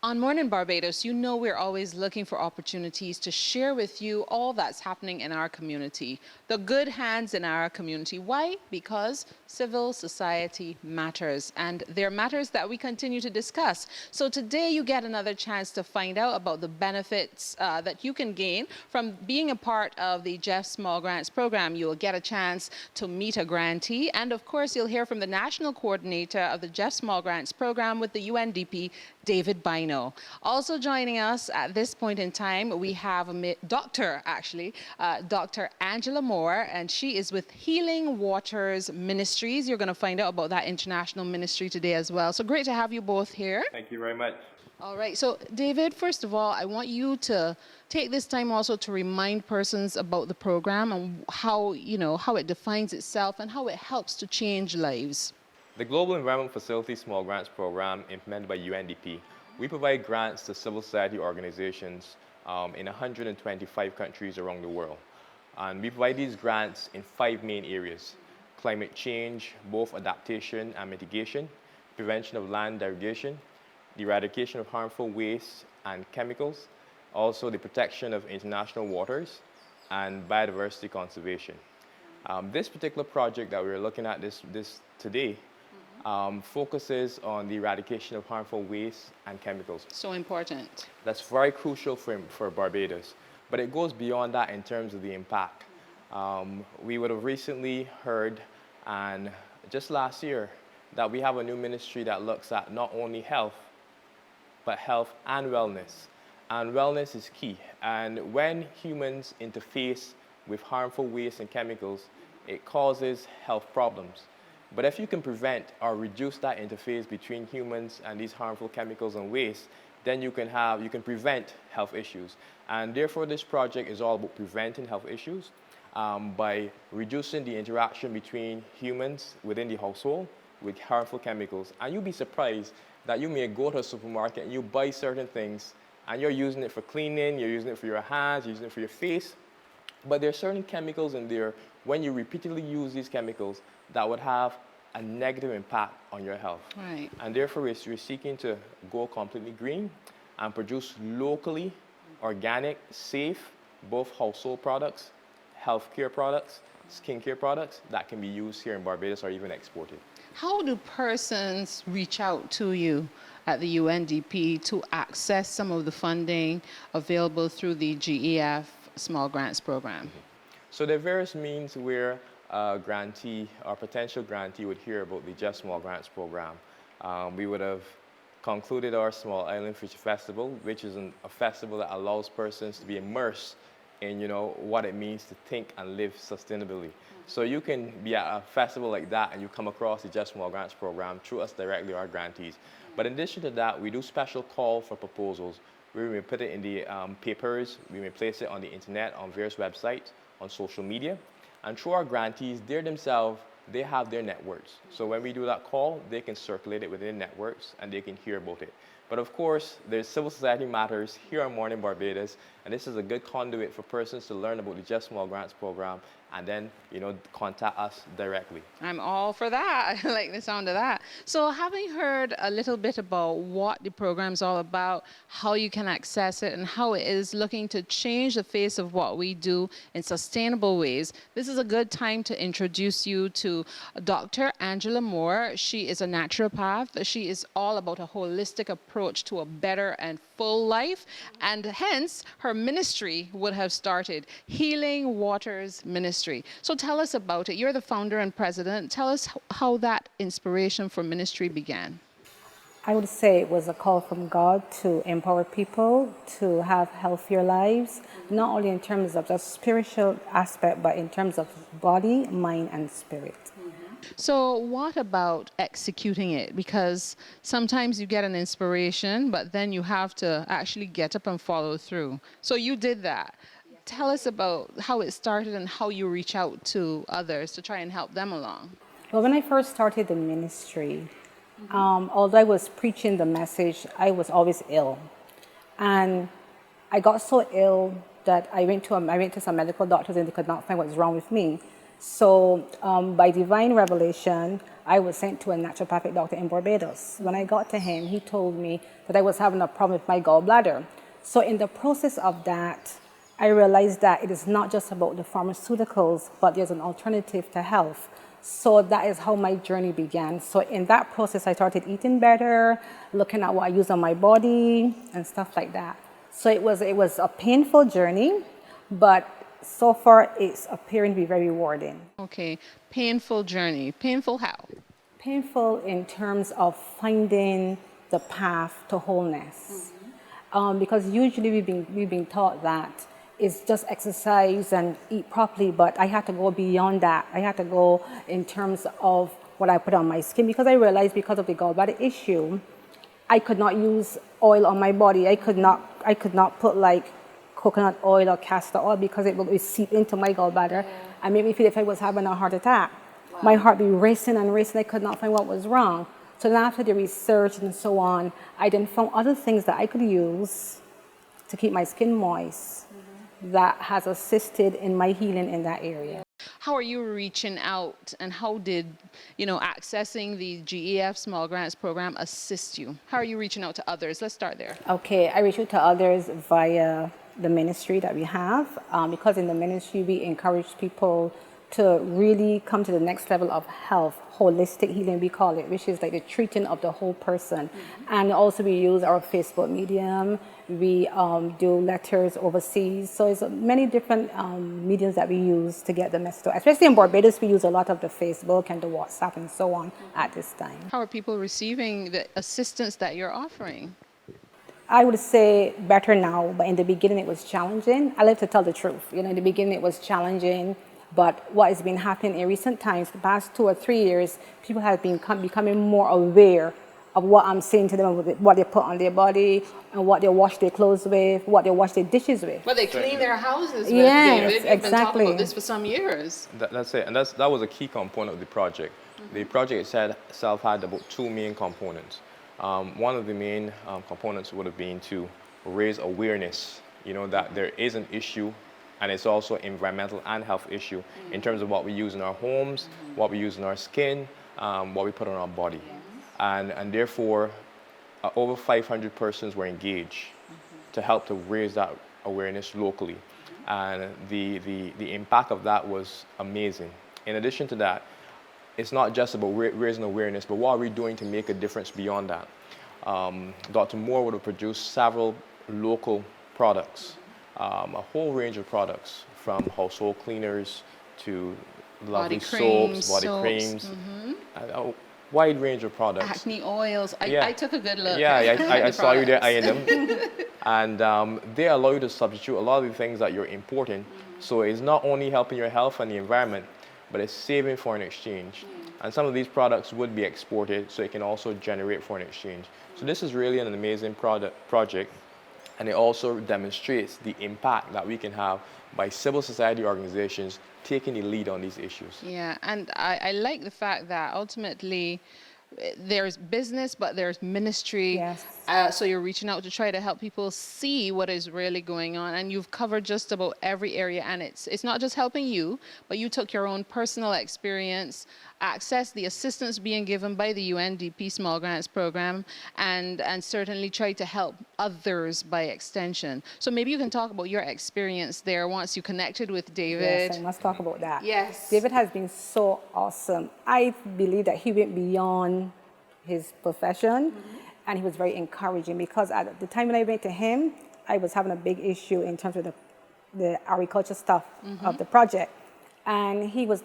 On Mornin Barbados, you know we're always looking for opportunities to share with you all that's happening in our community, the good hands in our community. Why? Because civil society matters, and they're matters that we continue to discuss. So today you get another chance to find out about the benefits that you can gain from being a part of the GEF Small Grants Program. You will get a chance to meet a grantee, and of course you'll hear from the National Coordinator of the GEF Small Grants Program with the UNDP, David Bynoe. Also joining us at this point in time, we have Dr. Angela Moore, and she is with Healing Waters Ministries. You're going to find out about that international ministry today as well. So great to have you both here. Thank you very much. All right. So David, first of all, I want you to take this time also to remind persons about the program and how it defines itself and how it helps to change lives. The Global Environment Facility Small Grants Program, implemented by UNDP, we provide grants to civil society organizations in 125 countries around the world. And we provide these grants in 5 main areas: climate change, both adaptation and mitigation, prevention of land degradation, the eradication of harmful waste and chemicals, also the protection of international waters, and biodiversity conservation. This particular project that we're looking at today focuses on the eradication of harmful waste and chemicals. So important. That's very crucial for Barbados, but it goes beyond that in terms of the impact. We would have recently heard, and just last year, that we have a new ministry that looks at not only health, but health and wellness. And wellness is key. And when humans interface with harmful waste and chemicals, it causes health problems. But if you can prevent or reduce that interface between humans and these harmful chemicals and waste, then you can prevent health issues. And therefore, this project is all about preventing health issues by reducing the interaction between humans within the household with harmful chemicals. And you'll be surprised that you may go to a supermarket and you buy certain things and you're using it for cleaning, you're using it for your hands, you're using it for your face. But there are certain chemicals in there, when you repeatedly use these chemicals, that would have a negative impact on your health. Right. And therefore, we're seeking to go completely green and produce locally, organic, safe, both household products, healthcare products, skincare products that can be used here in Barbados or even exported. How do persons reach out to you at the UNDP to access some of the funding available through the GEF Small Grants Program? So there are various means where a grantee or potential grantee would hear about the GEF Small Grants Program. We would have concluded our Small Island Future Festival, which is a festival that allows persons to be immersed in what it means to think and live sustainably. So you can be at a festival like that and you come across the GEF Small Grants Program through us directly or our grantees. But in addition to that, we do special call for proposals where we may put it in the papers, we may place it on the internet, on various websites, on social media. And through our grantees, they have their networks. So when we do that call, they can circulate it within networks and they can hear about it. But of course, there's civil society matters here on Mornin Barbados, and this is a good conduit for persons to learn about the GEF Small Grants Program and then, contact us directly. I'm all for that. I like the sound of that. So having heard a little bit about what the program's all about, how you can access it, and how it is looking to change the face of what we do in sustainable ways, this is a good time to introduce you to Dr. Angela Moore. She is a naturopath. She is all about a holistic approach to a better and full life, and hence her ministry would have started, Healing Waters Ministry. So tell us about it. You're the founder and president. Tell us how that inspiration for ministry began. I would say it was a call from God to empower people to have healthier lives, not only in terms of the spiritual aspect, but in terms of body, mind, and spirit. So what about executing it? Because sometimes you get an inspiration, but then you have to actually get up and follow through. So you did that. Tell us about how it started and how you reach out to others to try and help them along. Well, when I first started the ministry, although I was preaching the message, I was always ill. And I got so ill that I went to some medical doctors and they could not find what was wrong with me. So by divine revelation, I was sent to a naturopathic doctor in Barbados. When I got to him, he told me that I was having a problem with my gallbladder. So in the process of that, I realized that it is not just about the pharmaceuticals, but there's an alternative to health. So that is how my journey began. So in that process, I started eating better, looking at what I use on my body and stuff like that. So it was a painful journey, but so far it's appearing to be very rewarding. Okay, painful journey. Painful how? Painful in terms of finding the path to wholeness. Because usually we've been taught that it's just exercise and eat properly, but I had to go beyond that. I had to go in terms of what I put on my skin, because I realized because of the gallbladder issue, I could not use oil on my body. I could not put like coconut oil or castor oil because it would seep into my gallbladder and make me feel if I was having a heart attack. Wow. My heart be racing and racing. I could not find what was wrong. So then after the research and so on, I then found other things that I could use to keep my skin moist that has assisted in my healing in that area. How are you reaching out, and how did, accessing the GEF Small Grants Program assist you? How are you reaching out to others? Let's start there. Okay, I reach out to others via the ministry that we have, because in the ministry we encourage people to really come to the next level of health, holistic healing we call it, which is like the treating of the whole person. And also we use our Facebook medium, we do letters overseas, so it's many different mediums that we use to get the message out. Especially in Barbados, we use a lot of the Facebook and the WhatsApp and so on at this time. How are people receiving the assistance that you're offering? I would say better now, but in the beginning it was challenging. I like to tell the truth. In the beginning it was challenging, but what has been happening in recent times, the past 2 or 3 years, people have been becoming more aware of what I'm saying to them, what they put on their body, and what they wash their clothes with, what they wash their dishes with. Well, they clean their houses with, yes, David. You've been talking about this for some years. That's it, and that was a key component of the project. The project itself had about 2 main components. One of the main components would have been to raise awareness, that there is an issue, and it's also environmental and health issue in terms of what we use in our homes, what we use in our skin, what we put on our body. And therefore, over 500 persons were engaged to help to raise that awareness locally. And the impact of that was amazing. In addition to that, it's not just about raising awareness, but what are we doing to make a difference beyond that? Dr. Moore would have produced several local products, a whole range of products, from household cleaners to lovely soaps, body creams, a wide range of products. Acne oils. I took a good look. Yeah, I saw you there eyeing them. And they allow you to substitute a lot of the things that you're importing. So it's not only helping your health and the environment, but it's saving foreign exchange. And some of these products would be exported, so it can also generate foreign exchange. So this is really an amazing project, and it also demonstrates the impact that we can have by civil society organizations taking the lead on these issues. Yeah, and I like the fact that ultimately there's business, but there's ministry. Yes. So you're reaching out to try to help people see what is really going on, and you've covered just about every area. And it's not just helping you, but you took your own personal experience, access the assistance being given by the UNDP Small Grants Program, and certainly try to help others by extension. So maybe you can talk about your experience there once you connected with David. Yes, I must talk about that. Yes. David has been so awesome. I believe that he went beyond his profession, and he was very encouraging, because at the time when I went to him, I was having a big issue in terms of the agriculture stuff of the project. And he was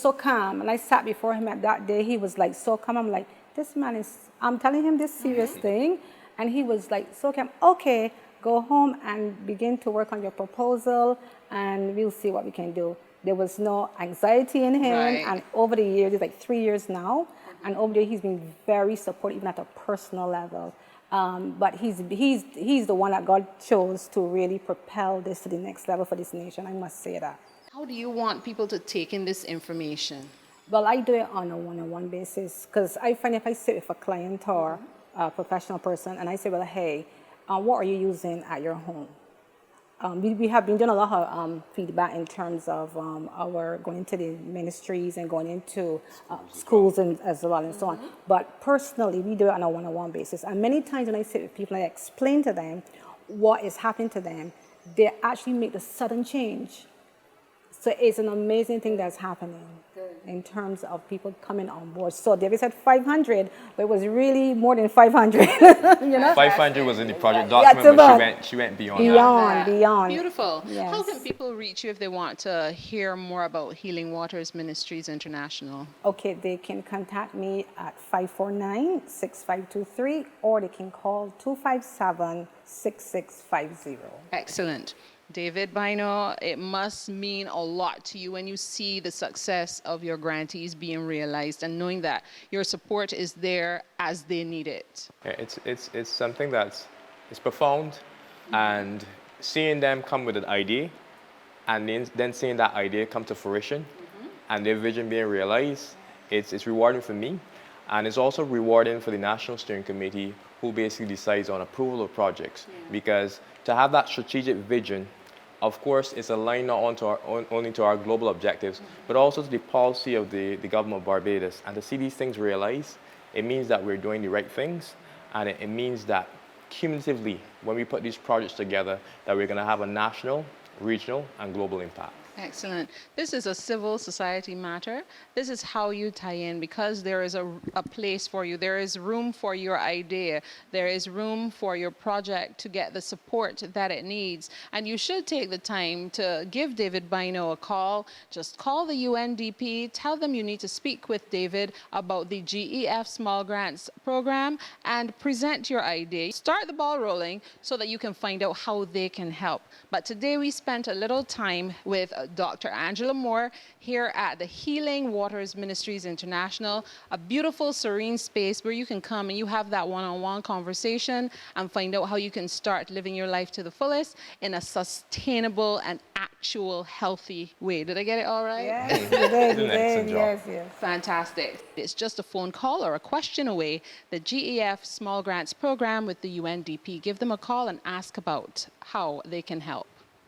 so calm. And I sat before him at that day, he was like so calm. I'm like, this man I'm telling him this serious thing. And he was like so calm. Okay, go home and begin to work on your proposal, and we'll see what we can do. There was no anxiety in him. Right. And over the years, it's like 3 years now. And over there, he's been very supportive, even at a personal level. But he's the one that God chose to really propel this to the next level for this nation. I must say that. How do you want people to take in this information? Well, I do it on a one-on-one basis, because I find if I sit with a client or a professional person and I say, well, hey, what are you using at your home? we have been doing a lot of feedback in terms of our going into the ministries and going into schools and as well and so on. But personally, we do it on a one-on-one basis. And many times when I sit with people, I explain to them what is happening to them. They actually make the sudden change. So it's an amazing thing that's happening in terms of people coming on board. So David said 500, but it was really more than 500. 500 was in the project document, but she went beyond that. Beyond. Beautiful. Yes. How can people reach you if they want to hear more about Healing Waters Ministries International? Okay, they can contact me at 549-6523, or they can call 257-6650. Excellent. David Bynoe, it must mean a lot to you when you see the success of your grantees being realized and knowing that your support is there as they need it. Yeah, it's something it's profound, and seeing them come with an idea and then seeing that idea come to fruition and their vision being realized, it's rewarding for me, and it's also rewarding for the National Steering Committee, who basically decides on approval of projects, because to have that strategic vision, of course, it's aligned not only to our global objectives, but also to the policy of the government of Barbados. And to see these things realized, it means that we're doing the right things, and it means that cumulatively, when we put these projects together, that we're going to have a national, regional, and global impact. Excellent. This is a civil society matter. This is how you tie in, because there is a place for you. There is room for your idea. There is room for your project to get the support that it needs. And you should take the time to give David Bynoe a call. Just call the UNDP. Tell them you need to speak with David about the GEF Small Grants Program and present your idea. Start the ball rolling so that you can find out how they can help. But today we spent a little time with Dr. Angela Moore here at the Healing Waters Ministries International, a beautiful, serene space where you can come and you have that one-on-one conversation and find out how you can start living your life to the fullest in a sustainable and actual healthy way. Did I get it all right? Yes, you did. Yes. Fantastic. It's just a phone call or a question away. The GEF Small Grants Program with the UNDP. Give them a call and ask about how they can help.